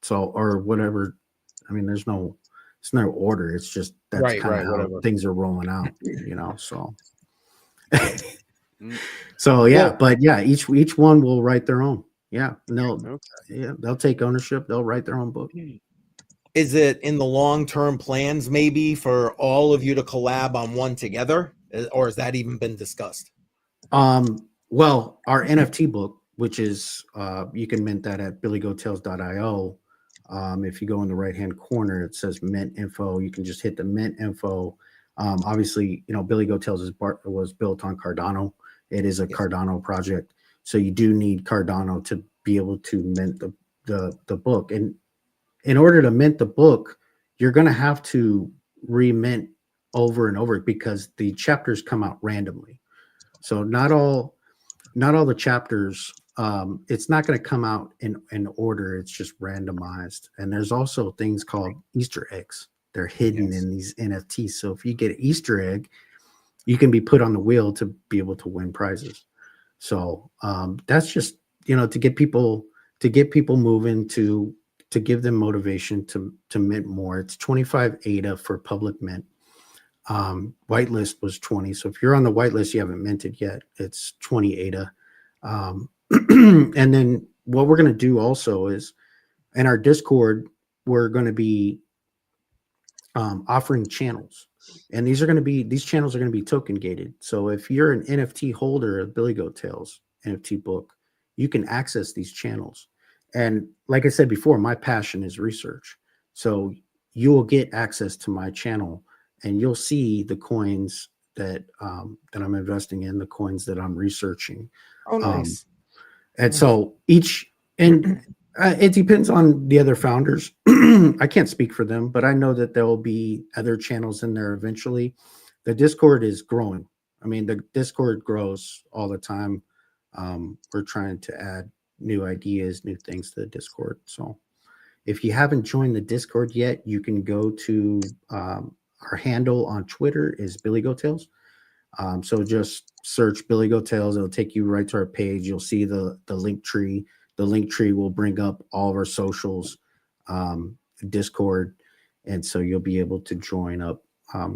so, or whatever. I mean, it's no order. It's just that's kind of how things are rolling out, so. So yeah, but yeah, each one will write their own. Yeah, they'll take ownership. They'll write their own book. Is it in the long-term plans maybe for all of you to collab on one together, or has that even been discussed? Well, our NFT book, which is you can mint that at billygoatales.io. If you go in the right-hand corner, it says mint info. You can just hit the mint info. Obviously, Billy Goat Tales was built on Cardano. It is a Cardano project. So you do need Cardano to be able to mint the book. And in order to mint the book, you're going to have to remint over and over because the chapters come out randomly. So not all the chapters, it's not going to come out in order. It's just randomized. And there's also things called Easter eggs. They're hidden in these NFTs. So if you get an Easter egg, you can be put on the wheel to be able to win prizes. So that's just, to get people moving, to give them motivation to mint more. It's 25 ADA for public mint. Whitelist was 20. So if you're on the whitelist, you haven't minted yet, it's 20 ADA. And then what we're going to do also is in our Discord, we're going to be offering channels, and these channels are going to be token gated. So if you're an NFT holder of Billy Goat Tales NFT book, you can access these channels. And like I said before, my passion is research. So you will get access to my channel, and you'll see the coins that I'm investing in, the coins that I'm researching. Oh, nice. And so it depends on the other founders. I can't speak for them, but I know that there will be other channels in there eventually. The Discord is growing. I mean, the Discord grows all the time. We're trying to add new ideas, new things to the Discord. So if you haven't joined the Discord yet, you can go to our handle on Twitter is Billy Goat Tales. So just search Billy Goat Tales. It'll take you right to our page. You'll see the link tree. The link tree will bring up all of our socials, Discord, and so you'll be able to join up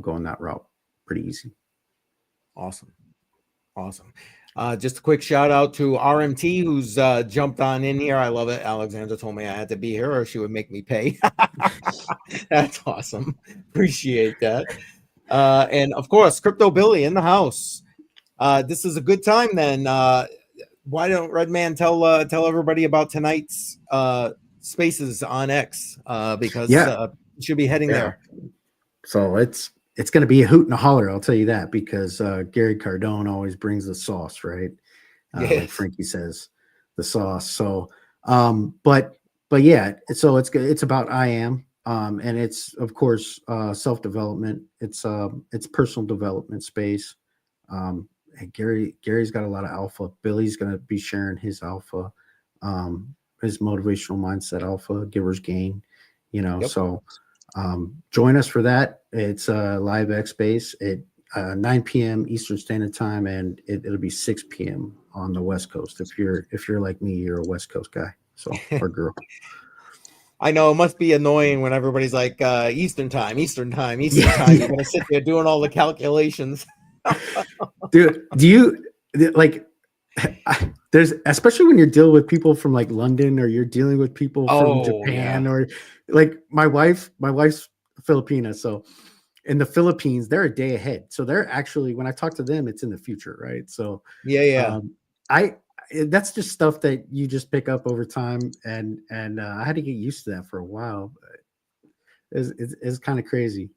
going that route pretty easy. Awesome. Just a quick shout out to RMT who's jumped on in here. I love it. Alexandra told me I had to be here or she would make me pay. That's awesome. Appreciate that. And of course, Crypto Billy in the house. This is a good time then. Why don't RedMan tell everybody about tonight's spaces on X? Because should be heading there. So it's going to be a hoot and a holler, I'll tell you that, because Gary Cardone always brings the sauce, right? Like Frankie says, the sauce. So, but yeah, so it's about I am, and it's of course self-development. It's personal development space. And Gary's got a lot of alpha. Billy's going to be sharing his alpha, his motivational mindset alpha, GiversGain, so join us for that. It's live X space at 9 p.m. Eastern Standard Time, and it'll be 6 p.m. on the West Coast. If you're like me, you're a West Coast guy, so or girl. I know it must be annoying when everybody's like Eastern time. You're gonna sit there doing all the calculations. Dude, do you like? There's, especially when you're dealing with people from like London, or you're dealing with people from Japan, or like my wife's Filipina, so in the Philippines they're a day ahead, so they're actually, when I talk to them, it's in the future, right? So that's just stuff that you just pick up over time, and I had to get used to that for a while. But it's kind of crazy.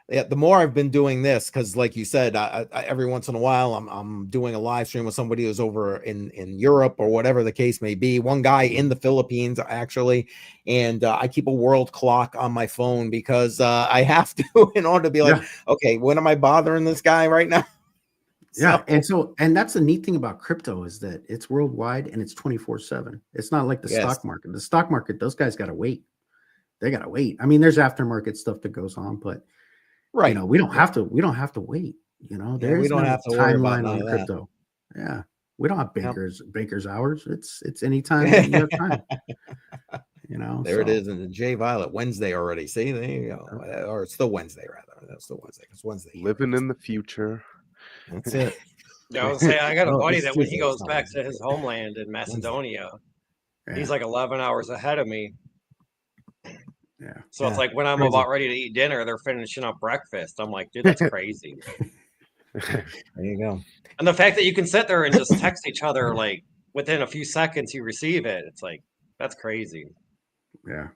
Yeah, the more I've been doing this, because like you said, I every once in a while I'm doing a live stream with somebody who's over in Europe or whatever the case may be. One guy in the Philippines actually, and I keep a world clock on my phone because I have to in order to be like, okay, when am I bothering this guy right now? Yeah, and that's the neat thing about crypto, is that it's worldwide and it's 24/7. It's not like the stock market. The stock market, those guys got to wait. They got to wait. I mean, there's aftermarket stuff that goes on, but we don't have to wait. There's no timeline on crypto. Yeah, we don't have bankers hours. It's anytime that you have time. There it is in the J Violet Wednesday already. See, there you go. Or it's still Wednesday rather. That's still Wednesday. It's Wednesday. Living in the future. That's it. I was saying, I got a buddy that when he goes back to his homeland in Macedonia, he's like 11 hours ahead of me. Yeah. So it's like when I'm about ready to eat dinner, they're finishing up breakfast. I'm like, dude, that's crazy. There you go. And the fact that you can sit there and just text each other, like within a few seconds you receive it, it's like, that's crazy. Yeah.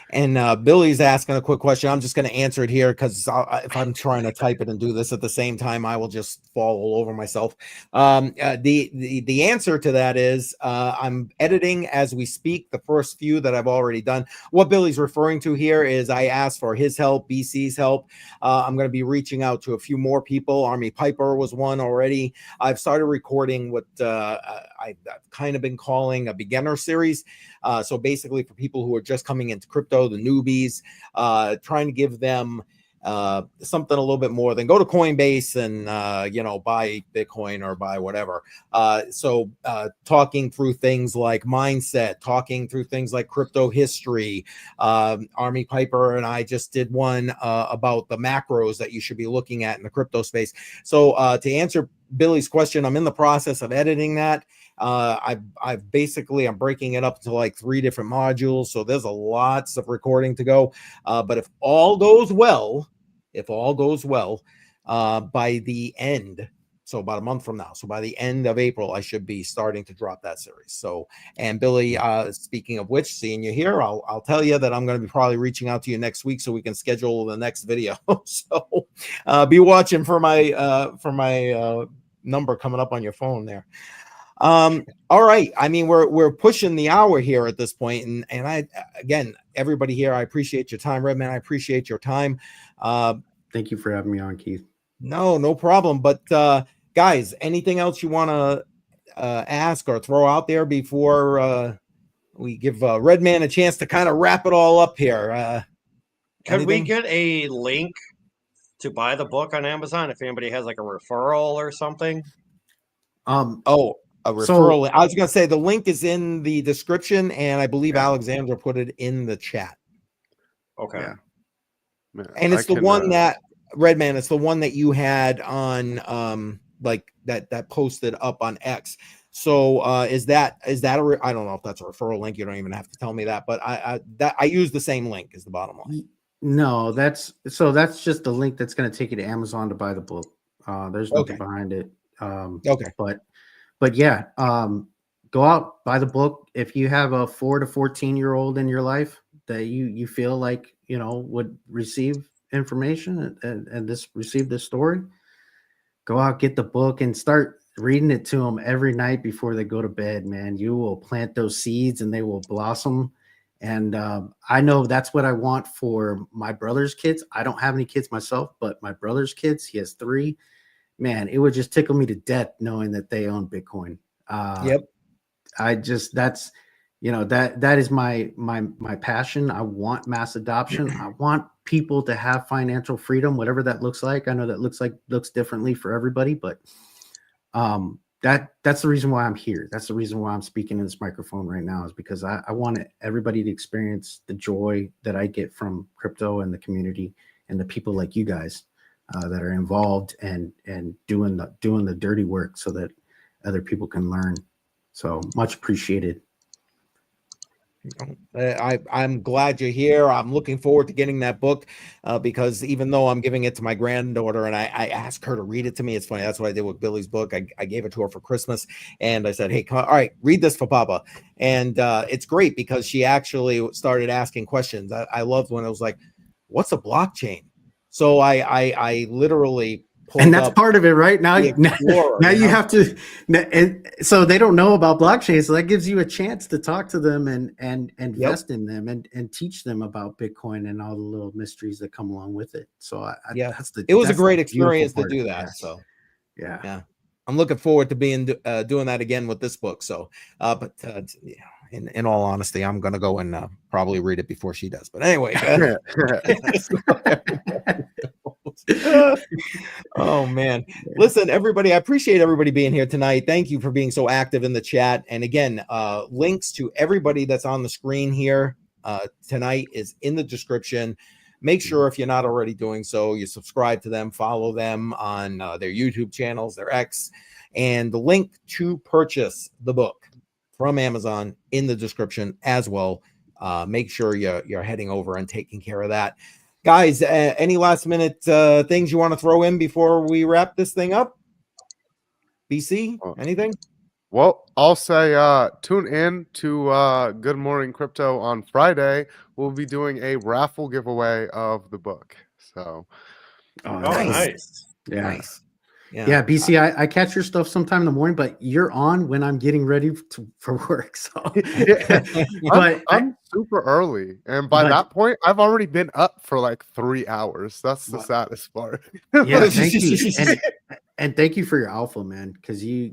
And Billy's asking a quick question. I'm just going to answer it here because if I'm trying to type it and do this at the same time, I will just fall all over myself. The answer to that is I'm editing as we speak, the first few that I've already done. What Billy's referring to here is I asked for his help, BC's help. I'm going to be reaching out to a few more people. Army Piper was one already. I've started recording what I've kind of been calling a beginner series. So basically for people who are just coming into crypto, the newbies, trying to give them something a little bit more than go to Coinbase and buy Bitcoin or buy whatever. So talking through things like mindset, talking through things like crypto history. Army Piper and I just did one about the macros that you should be looking at in the crypto space. So to answer Billy's question, I'm in the process of editing that. I'm breaking it up to like 3 different modules, so there's lots of recording to go. But if all goes well, by the end, so about a month from now, so by the end of April, I should be starting to drop that series. So, and Billy, speaking of which, seeing you here, I'll tell you that I'm going to be probably reaching out to you next week so we can schedule the next video. So be watching for my number coming up on your phone there. All right. I mean, we're pushing the hour here at this point, and I, again, everybody here, I appreciate your time. RedMan, I appreciate your time. Thank you for having me on, Keith. No problem. But guys, anything else you want to ask or throw out there before we give RedMan a chance to kind of wrap it all up here? Could we get a link to buy the book on Amazon if anybody has like a referral or something? A referral. I was going to say the link is in the description, and I believe Alexandra put it in the chat. Okay. Yeah. And it's the one that RedMan, it's the one that you had on like that posted up on X. So is that I don't know if that's a referral link. You don't even have to tell me that, but I use the same link is the bottom line. No, that's just the link that's going to take you to Amazon to buy the book. There's nothing behind it. But yeah, go out, buy the book. If you have a 4 to 14-year-old in your life, that you feel like, would receive information and receive this story, go out, get the book, and start reading it to them every night before they go to bed, man. You will plant those seeds and they will blossom. And I know that's what I want for my brother's kids. I don't have any kids myself, but my brother's kids, he has 3. Man, it would just tickle me to death knowing that they own Bitcoin. Yep. That's, that is my passion. I want mass adoption. I want people to have financial freedom, whatever that looks like. I know that looks differently for everybody, but that's the reason why I'm here. That's the reason why I'm speaking in this microphone right now, is because I want everybody to experience the joy that I get from crypto and the community and the people like you guys that are involved and doing the dirty work so that other people can learn. So much appreciated. I'm glad you're here. I'm looking forward to getting that book because even though I'm giving it to my granddaughter and I asked her to read it to me, it's funny. That's what I did with Billy's book. I gave it to her for Christmas and I said, hey, all right, read this for Papa. And it's great because she actually started asking questions. I loved when it was like, what's a blockchain? So I literally and that's part of it, right? Now you have to, and so they don't know about blockchain. So that gives you a chance to talk to them and invest in them and teach them about Bitcoin and all the little mysteries that come along with it. So it was a great experience to do that. So yeah. I'm looking forward to doing that again with this book. So, in all honesty, I'm going to go and probably read it before she does. But anyway. Oh, man. Listen, everybody, I appreciate everybody being here tonight. Thank you for being so active in the chat. And again, links to everybody that's on the screen here tonight is in the description. Make sure if you're not already doing so, you subscribe to them, follow them on their YouTube channels, their X, and the link to purchase the book from Amazon in the description as well. Make sure you're heading over and taking care of that. Guys, any last minute things you want to throw in before we wrap this thing up? BC, anything? Well, I'll say tune in to Good Morning Crypto on Friday. We'll be doing a raffle giveaway of the book. So, nice. Yeah. Nice. Yeah, BC, I catch your stuff sometime in the morning, but you're on when I'm getting ready for work. So, I'm super early, and by that point, I've already been up for like 3 hours. That's the saddest part. Yeah, thank you, and thank you for your alpha, man, because you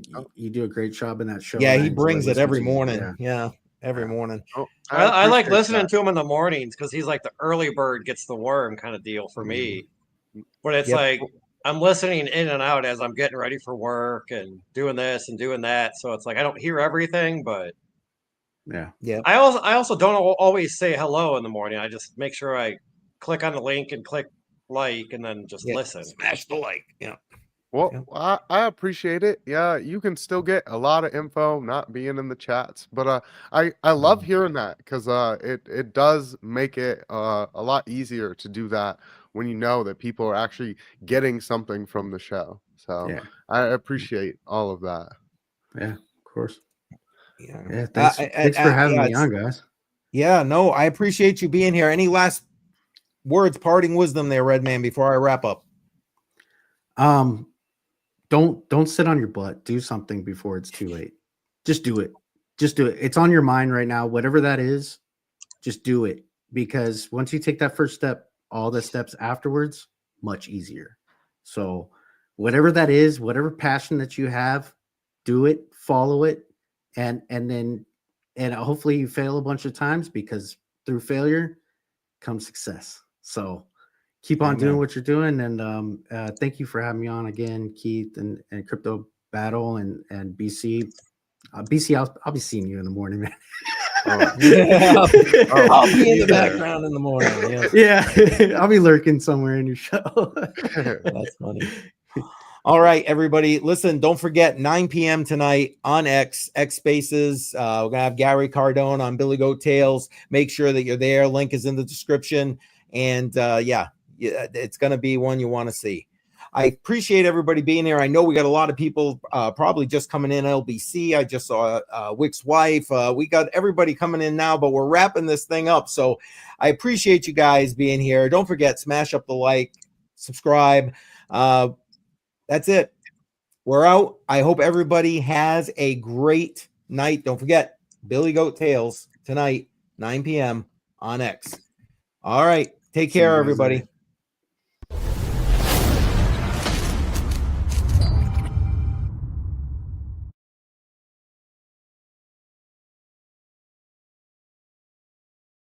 do a great job in that show. Yeah, he brings it every morning. Yeah, every morning. I like listening to him in the mornings because he's like the early bird gets the worm kind of deal for me. But it's like I'm listening in and out as I'm getting ready for work and doing this and doing that. So it's like I don't hear everything, but I also don't always say hello in the morning. I just make sure I click on the link and click like and then just listen. Smash the like. Yeah. Well, I appreciate it. Yeah, you can still get a lot of info not being in the chats, but I love hearing that because it does make it a lot easier to do that when you know that people are actually getting something from the show. So I appreciate all of that. Yeah, of course. Yeah, thanks for having me on, guys. Yeah, no, I appreciate you being here. Any last words, parting wisdom there, RedMan, before I wrap up? Don't sit on your butt. Do something before it's too late. Just do it. Just do it. It's on your mind right now. Whatever that is, just do it. Because once you take that first step, all the steps afterwards, much easier. So whatever that is, whatever passion that you have, do it, follow it, and hopefully you fail a bunch of times because through failure comes success. So keep on doing what you're doing. And thank you for having me on again, Keith and Crypto Battle and BC. BC, I'll be seeing you in the morning, man. I'll be in the background in the morning. Yeah, I'll be lurking somewhere in your show. That's funny. All right, everybody. Listen, don't forget 9 p.m. tonight on X Spaces. We're gonna have Gary Cardone on Billy Goat Tales. Make sure that you're there. Link is in the description. And it's gonna be one you want to see. I appreciate everybody being here. I know we got a lot of people probably just coming in. LBC, I just saw Wick's wife. We got everybody coming in now, but we're wrapping this thing up. So I appreciate you guys being here. Don't forget, smash up the like, subscribe. That's it. We're out. I hope everybody has a great night. Don't forget, Billy Goat Tales tonight, 9 p.m. on X. All right. Take care, everybody.